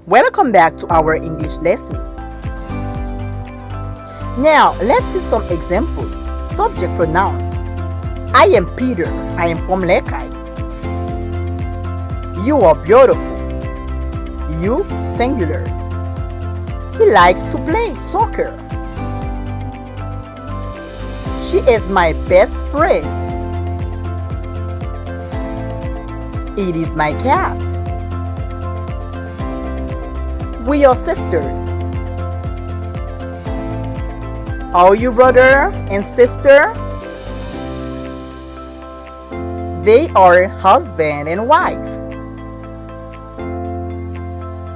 Welcome back to our English lessons. Now, let's see some examples. Subject pronouns. I am Peter. I am from Lekai. You are beautiful. You, singular. He likes to play soccer. She is my best friend. It is my cat. We are sisters. Are you brother and sister? They are husband and wife.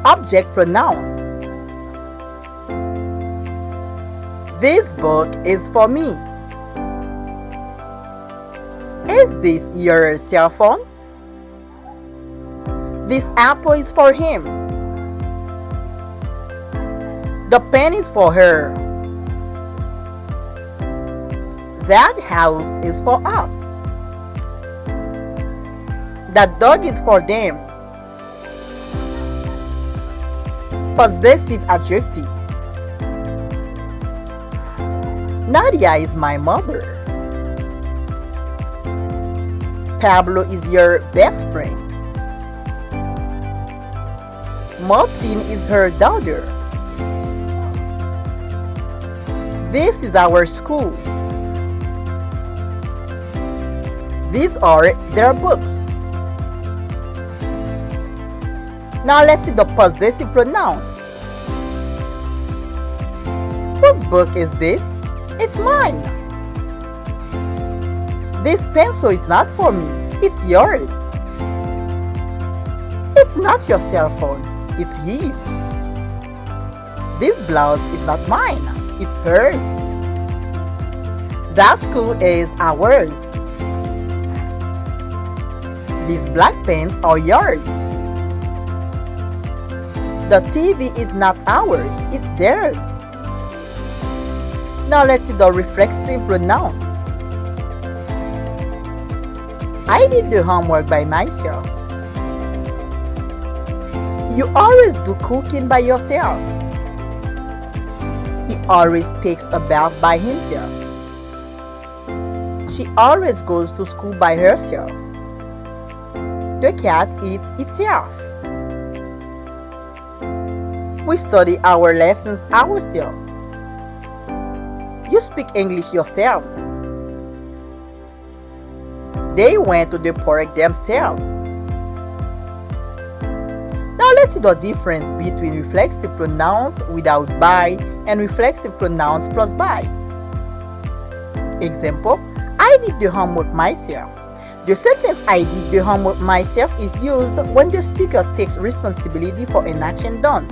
Object pronouns. This book is for me. Is this your cell phone? This apple is for him. The pen is for her. That house is for us. That dog is for them. Possessive adjectives. Nadia is my mother. Pablo is your best friend. Martine is her daughter. This is our school. These are their books. Now let's see the possessive pronouns. Whose book is this? It's mine. This pencil is not for me. It's yours. It's not your cell phone. It's his. This blouse is not mine. It's hers. That school is ours. These black pens are yours. The TV is not ours, it's theirs. Now let's see the reflexive pronouns. I did the homework by myself. You always do cooking by yourself. He always takes a bath by himself. She always goes to school by herself. The cat eats itself. We study our lessons ourselves. You speak English yourselves. They went to the park themselves. Now let's see the difference between reflexive pronouns without by and reflexive pronouns plus by. Example, I did the homework myself. The sentence I did the homework myself is used when the speaker takes responsibility for an action done.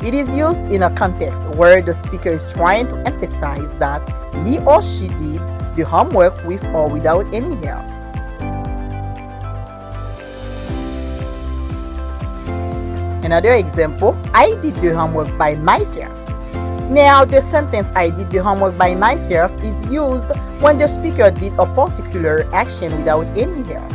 It is used in a context where the speaker is trying to emphasize that he or she did the homework with or without any help. Another example, I did the homework by myself. Now, the sentence I did the homework by myself is used when the speaker did a particular action without any help.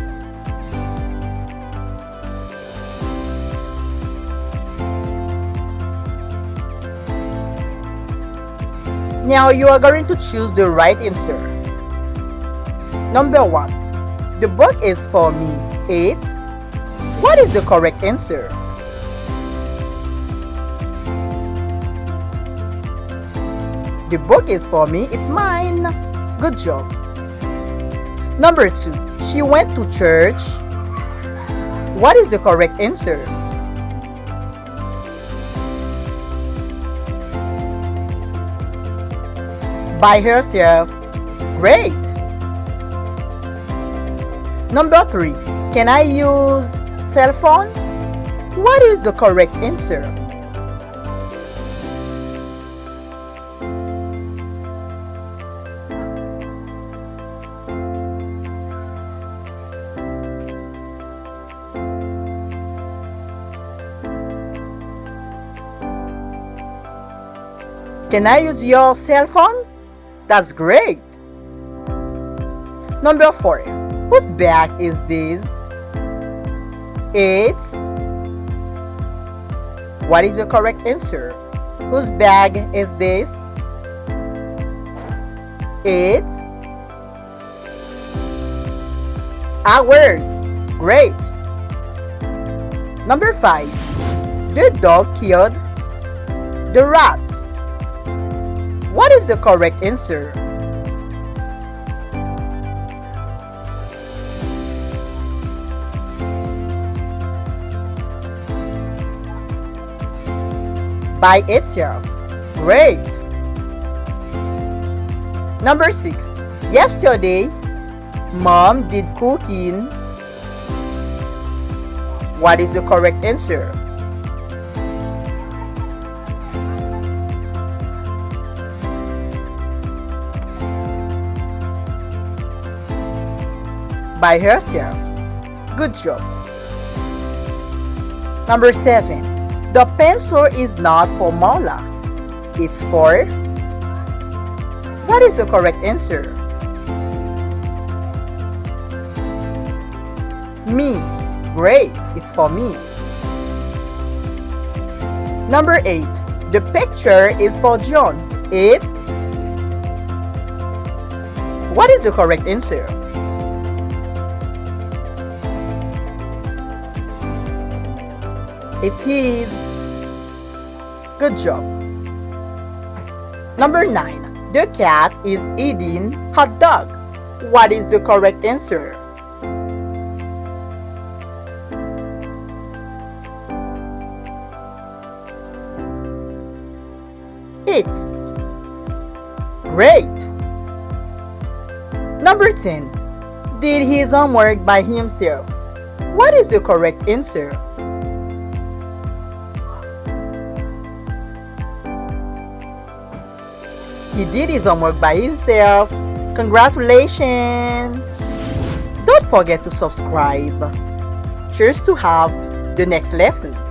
Now you are going to choose the right answer. Number 1. The book is for me. It's. What is the correct answer? The book is for me. It's mine. Good job. Number 2. She went to church. What is the correct answer? By herself. Great. Number 3. Can I use cell phone? What is the correct answer? Can I use your cell phone? That's great. Number 4. Whose bag is this? It's. What is the correct answer? Whose bag is this? It's ours. Great. Number 5. The dog killed the rat. What is the correct answer? By itself. Great. Number 6. Yesterday, Mom did cooking. What is the correct answer? By herself. Good job. Number 7. The pencil is not for Marla. It's for... What is the correct answer? Me. Great. It's for me. Number 8. The picture is for John. It's... What is the correct answer? It's his. Good job. Number 9. The cat is eating hot dog. What is the correct answer? It's great. Number 10. Did his homework by himself. What is the correct answer? He did his homework by himself. Congratulations! Don't forget to subscribe. Cheers to have the next lessons.